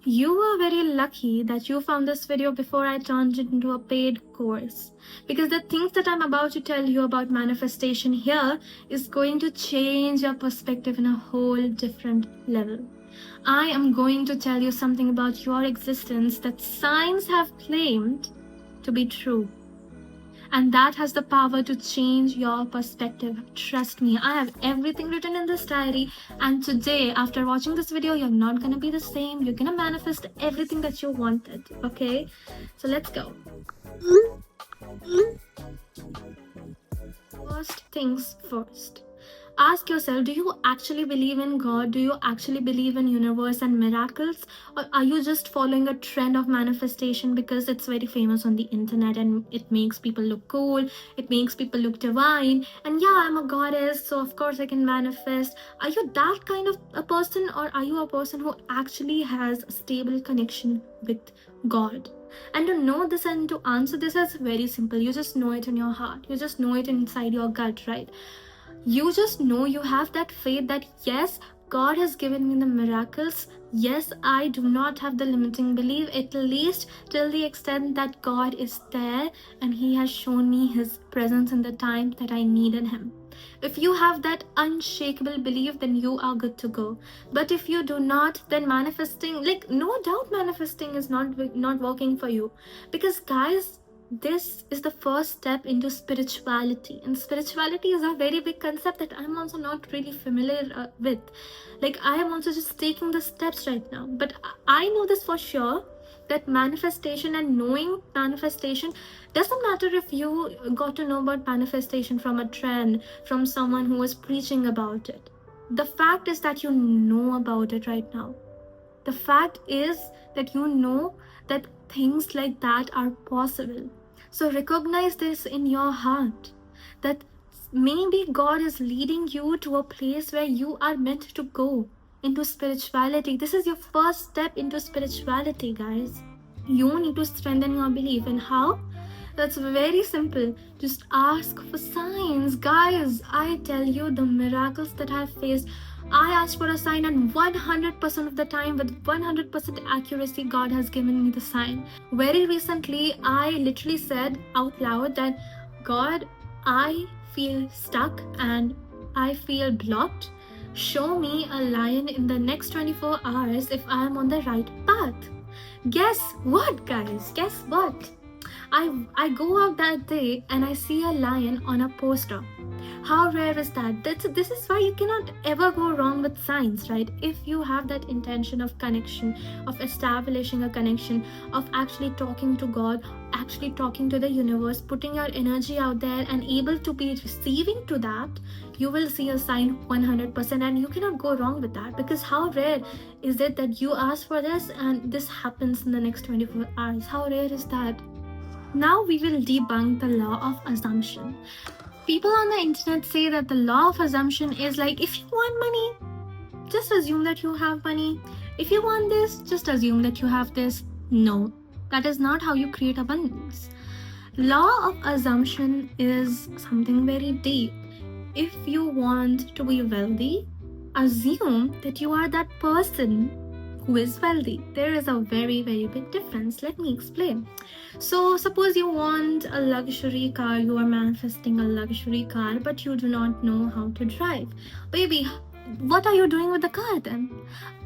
You are very lucky that you found this video before I turned it into a paid course, because the things that I'm about to tell you about manifestation here is going to change your perspective in a whole different level. I am going to tell you something about your existence that science have claimed to be true. And that has the power to change your perspective. Trust me, I have everything written in this diary, and today, after watching this video, you're not gonna be the same. You're gonna manifest everything that you wanted, okay? So let's go. First things first. Ask yourself, do you actually believe in God? Do you actually believe in universe and miracles? Or are you just following a trend of manifestation because it's very famous on the internet and it makes people look cool, it makes people look divine, and yeah, I'm a goddess, so of course I can manifest. Are you that kind of a person, or are you a person who actually has a stable connection with God? And to know this and to answer this is very simple. You just know it in your heart. You just know it inside your gut, right? You just know, you have that faith that yes, God has given me the miracles. Yes, I do not have the limiting belief, at least till the extent that God is there and He has shown me His presence in the time that I needed Him. If you have that unshakable belief, then you are good to go. But if you do not, then manifesting, like no doubt manifesting is not working for you. Because guys, this is the first step into spirituality, and spirituality is a very big concept that I'm also not really familiar with. Like, I am also just taking the steps right now, but I know this for sure, that manifestation and knowing manifestation doesn't matter if you got to know about manifestation from a trend, from someone who was preaching about it. The fact is that you know about it right now. The fact is that you know that things like that are possible. So recognize this in your heart, that maybe God is leading you to a place where you are meant to go, into spirituality. This is your first step into spirituality, guys. You need to strengthen your belief. And how? That's very simple. Just ask for signs. Guys, I tell you, the miracles that I've faced, I asked for a sign, and 100% of the time, with 100% accuracy, God has given me the sign. Very recently, I literally said out loud that, God, I feel stuck and I feel blocked. Show me a lion in the next 24 hours if I am on the right path. Guess what, guys? Guess what? I go out that day and I see a lion on a poster. How rare is that? This is why you cannot ever go wrong with signs, right? If you have that intention of connection, of establishing a connection, of actually talking to God, actually talking to the universe, putting your energy out there and able to be receiving to that, you will see a sign 100%, and you cannot go wrong with that. Because how rare is it that you ask for this and this happens in the next 24 hours? How rare is that? Now we will debunk the law of assumption. People on the internet say that the law of assumption is like, if you want money, just assume that you have money. If you want this, just assume that you have this. No, that is not how you create abundance. Law of assumption is something very deep. If you want to be wealthy, assume that you are that person who is wealthy. There is a very, very big difference. Let me explain. So suppose you want a luxury car, you are manifesting a luxury car, but you do not know how to drive. Baby, what are you doing with the car then?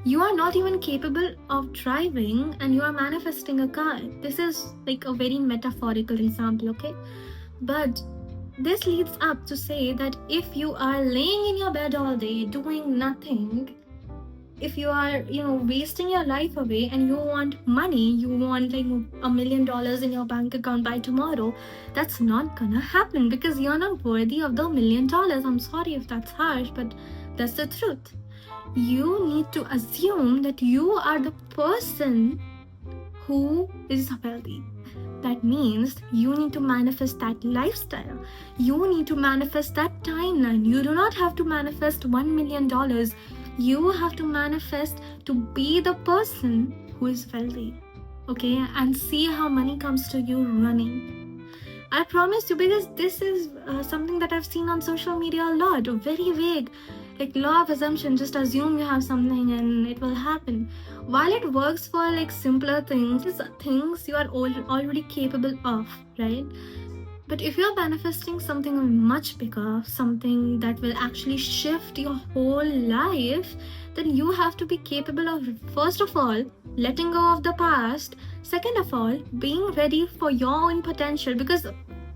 You are not even capable of driving and you are manifesting a car. This is like a very metaphorical example, okay? But this leads up to say that if you are laying in your bed all day doing nothing, if you are, wasting your life away and you want money, you want like $1 million in your bank account by tomorrow, that's not gonna happen because you're not worthy of the $1 million. I'm sorry if that's harsh, but that's the truth. You need to assume that you are the person who is wealthy. That means you need to manifest that lifestyle. You need to manifest that timeline. You do not have to manifest $1 million. You have to manifest to be the person who is wealthy, okay? And see how money comes to you running. I promise you, because this is something that I've seen on social media a lot, very vague. Like law of assumption, just assume you have something and it will happen. While it works for like simpler things, it's things you are already capable of, right? But if you're manifesting something much bigger, something that will actually shift your whole life, then you have to be capable of, first of all, letting go of the past, second of all, being ready for your own potential, because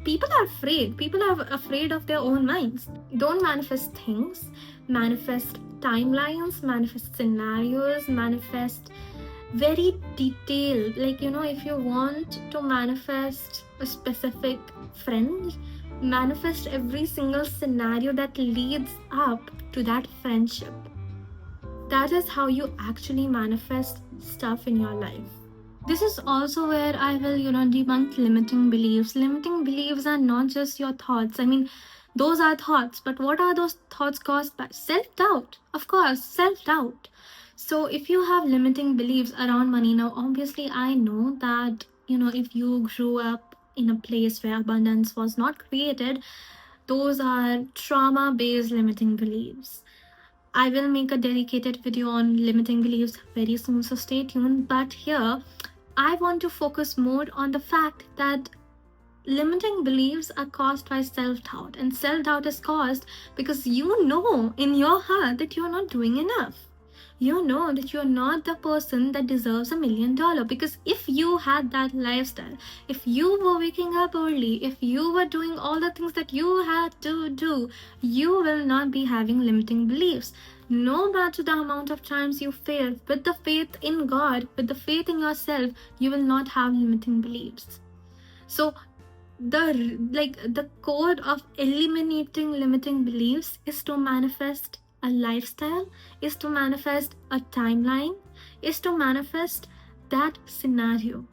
people are afraid. People are afraid of their own minds. Don't manifest things, manifest timelines, manifest scenarios, manifest very detailed. Like, if you want to manifest a specific friend, manifest every single scenario that leads up to that friendship. That is how you actually manifest stuff in your life. This is also where I will, debunk limiting beliefs. Limiting beliefs are not just your thoughts. I mean, those are thoughts, but what are those thoughts caused by? Self-doubt. Of course, self-doubt. So if you have limiting beliefs around money, now obviously I know that, if you grew up in a place where abundance was not created, those are trauma-based limiting beliefs. I will make a dedicated video on limiting beliefs very soon, so stay tuned. But here, I want to focus more on the fact that limiting beliefs are caused by self-doubt, and self-doubt is caused because you know in your heart that you're not doing enough. You know that you're not the person that deserves $1 million, because if you had that lifestyle, if you were waking up early, if you were doing all the things that you had to do, you will not be having limiting beliefs. No matter the amount of times you fail, with the faith in God, with the faith in yourself, you will not have limiting beliefs. So the code of eliminating limiting beliefs is to manifest a lifestyle, is to manifest a timeline, is to manifest that scenario,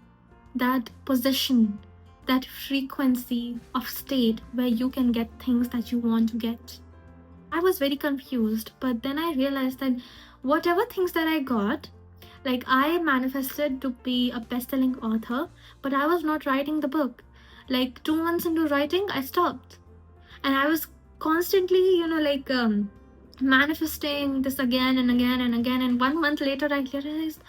that position, that frequency of state where you can get things that you want to get. I was very confused, but then I realized that whatever things that I got, like I manifested to be a best-selling author, but I was not writing the book. Like 2 months into writing, I stopped. And I was constantly, manifesting this again and again and again. And 1 month later, I realized,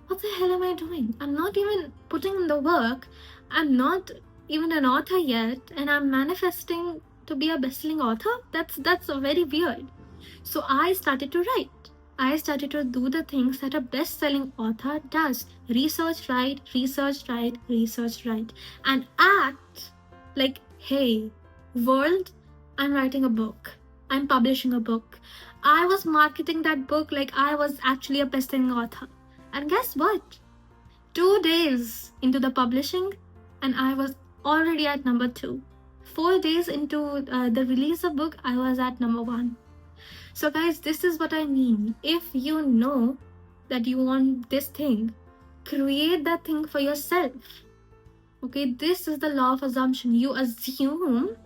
what the hell am I doing? I'm not even putting in the work. I'm not even an author yet. And I'm manifesting to be a best-selling author? That's very weird. So I started to write. I started to do the things that a best-selling author does. Research, write, research, write, research, write. And act like, hey, world, I'm writing a book. I'm publishing a book. I was marketing that book like I was actually a best-selling author. And guess what? 2 days into the publishing, and I was already at number 2. 4 days into the release of book, I was at number 1. So guys, this is what I mean. If you know that you want this thing, create that thing for yourself. Okay, this is the law of assumption. You assume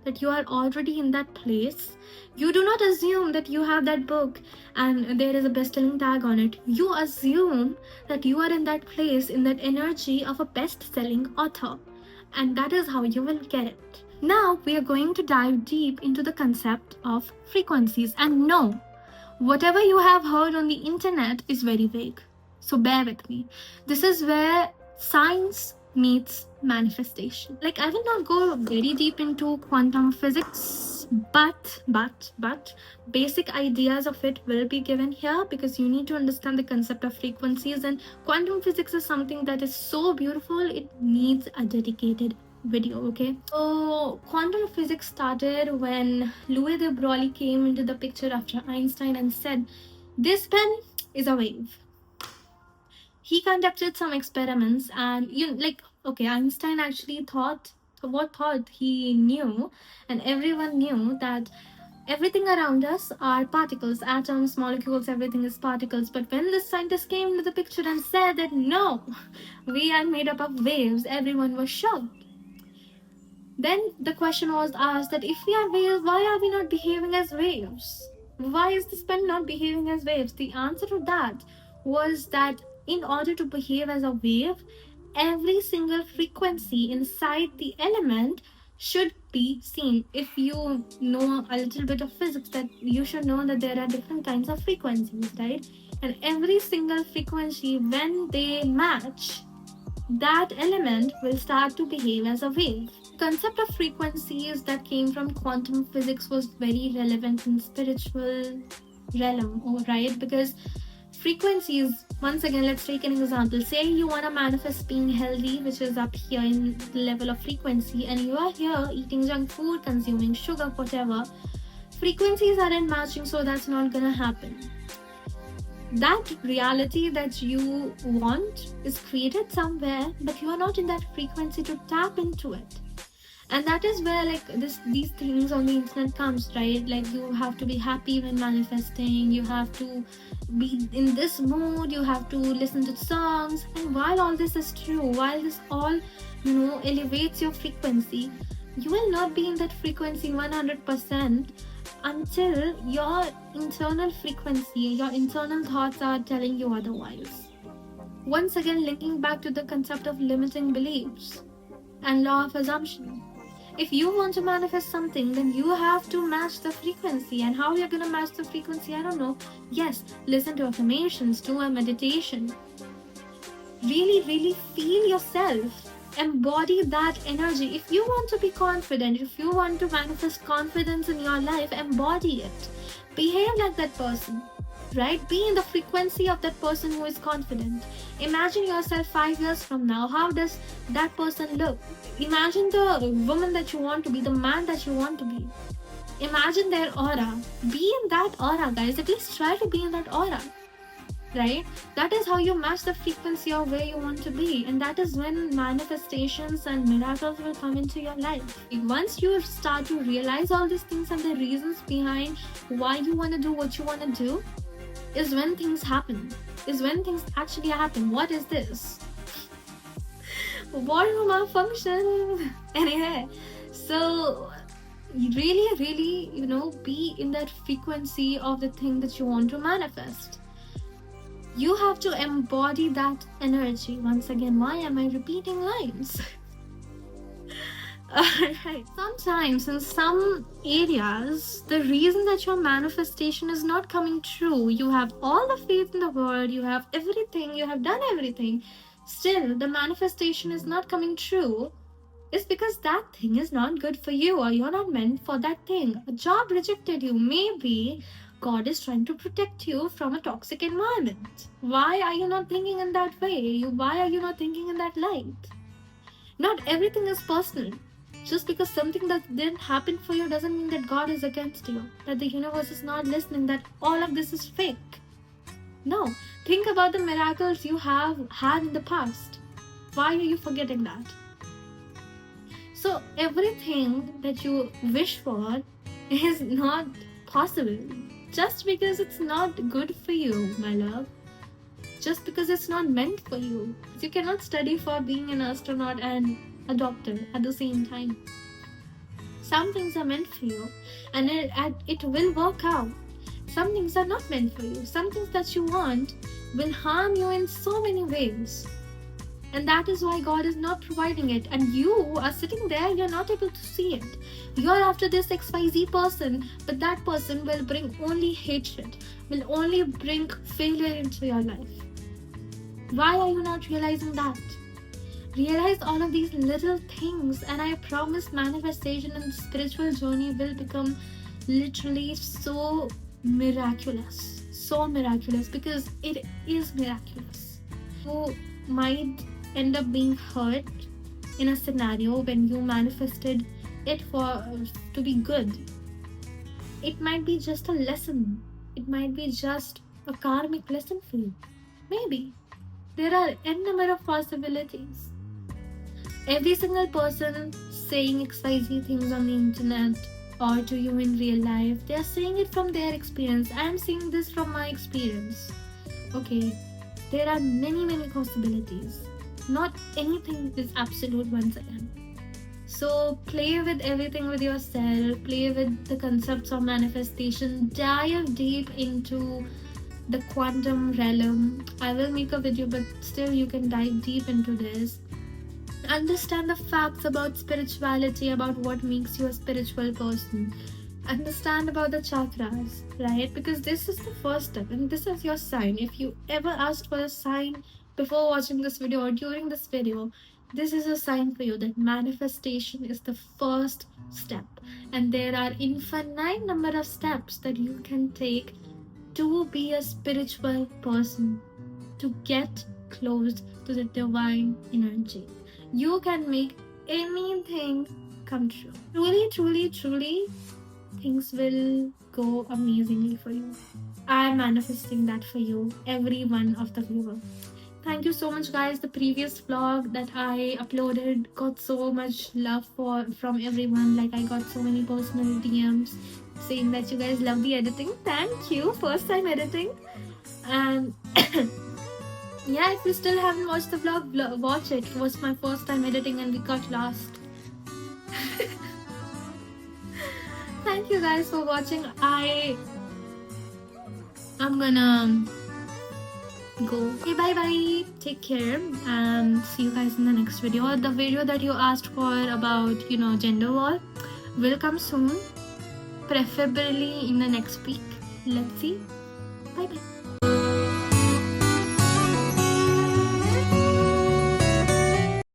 that you are already in that place. You do not assume that you have that book and there is a best-selling tag on it. You assume that you are in that place, in that energy of a best-selling author. And that is how you will get it. Now we are going to dive deep into the concept of frequencies. And no, whatever you have heard on the internet is very vague. So bear with me. This is where science meets manifestation. Like, I will not go very deep into quantum physics, but basic ideas of it will be given here, because you need to understand the concept of frequencies. And quantum physics is something that is so beautiful, it needs a dedicated video. Okay, so quantum physics started when Louis de Broglie came into the picture after Einstein and said, this pen is a wave. He conducted some experiments, and Einstein actually thought he knew, and everyone knew that everything around us are particles, atoms, molecules, everything is particles. But when the scientist came into the picture and said that no, we are made up of waves, everyone was shocked. Then the question was asked that if we are waves, why are we not behaving as waves? Why is this pen not behaving as waves? The answer to that was that in order to behave as a wave, every single frequency inside the element should be seen. If you know a little bit of physics, that you should know that there are different kinds of frequencies, right? And every single frequency, when they match, that element will start to behave as a wave. Concept of frequencies that came from quantum physics was very relevant in spiritual realm, right? Because frequencies, once again, let's take an example. Say you want to manifest being healthy, which is up here in the level of frequency, and you are here eating junk food, consuming sugar, whatever. Frequencies aren't matching, so that's not gonna happen. That reality that you want is created somewhere, but you are not in that frequency to tap into it. And that is where these things on the internet comes, right? Like, you have to be happy when manifesting, you have to be in this mood, you have to listen to songs. And while all this is true, while this all elevates your frequency, you will not be in that frequency 100% until your internal frequency, your internal thoughts are telling you otherwise. Once again, linking back to the concept of limiting beliefs and law of assumption. If you want to manifest something, then you have to match the frequency. And how you're going to match the frequency, I don't know. Yes, listen to affirmations, do a meditation. Really, really feel yourself. Embody that energy. If you want to be confident, if you want to manifest confidence in your life, embody it. Behave like that person, right? Be in the frequency of that person who is confident. Imagine yourself 5 years from now. How does that person look? Imagine the woman that you want to be, the man that you want to be. Imagine their aura. Be in that aura, guys. At least try to be in that aura, right? That is how you match the frequency of where you want to be. And that is when manifestations and miracles will come into your life. Once you start to realize all these things and the reasons behind why you want to do what you want to do, is when things happen. Is when things actually happen. What is this? What malfunction? Anyway, so really, really, be in that frequency of the thing that you want to manifest. You have to embody that energy. Once again, why am I repeating lines? Alright. Sometimes in some areas, the reason that your manifestation is not coming true, you have all the faith in the world, you have everything, you have done everything, still the manifestation is not coming true, is because that thing is not good for you, or you're not meant for that thing. A job rejected you. Maybe God is trying to protect you from a toxic environment. Why are you not thinking in that way? Why are you not thinking in that light? Not everything is personal. Just because something that didn't happen for you doesn't mean that God is against you, that the universe is not listening, that all of this is fake. No. Think about the miracles you have had in the past. Why are you forgetting that? So everything that you wish for is not possible. Just because it's not good for you, my love. Just because it's not meant for you. You cannot study for being an astronaut and a doctor at the same time. Some things are meant for you, and it will work out. Some things are not meant for you. Some things that you want will harm you in so many ways. And that is why God is not providing it. And you are sitting there, you're not able to see it. You're after this XYZ person, but that person will bring only hatred, will only bring failure into your life. Why are you not realizing that? Realize all of these little things, and I promise manifestation and spiritual journey will become literally so miraculous. So miraculous, because it is miraculous. You might end up being hurt in a scenario when you manifested it to be good. It might be just a lesson. It might be just a karmic lesson for you. Maybe. There are n number of possibilities. Every single person saying XYZ things on the internet or to you in real life, they are saying it from their experience. I am saying this from my experience. Okay, there are many possibilities. Not anything is absolute once again. So play with everything with yourself, play with the concepts of manifestation, dive deep into the quantum realm. I will make a video, but still you can dive deep into this. Understand the facts about spirituality, about what makes you a spiritual person. Understand about the chakras, right? Because this is the first step and this is your sign. If you ever asked for a sign before watching this video or during this video, this is a sign for you that manifestation is the first step. And there are infinite number of steps that you can take to be a spiritual person, to get close to the divine energy. You can make anything come true. Truly, truly, truly, things will go amazingly for you. I'm manifesting that for you, every one of the viewers. Thank you so much, guys. The previous vlog that I uploaded got so much love from everyone. Like, I got so many personal DMs saying that you guys love the editing. Thank you. First time editing. And yeah, if you still haven't watched the vlog, watch it. It was my first time editing and we got lost. Thank you guys for watching. I'm gonna go. Okay, bye bye. Take care and see you guys in the next video. The video that you asked for about, gender war will come soon, preferably in the next week. Let's see. Bye bye.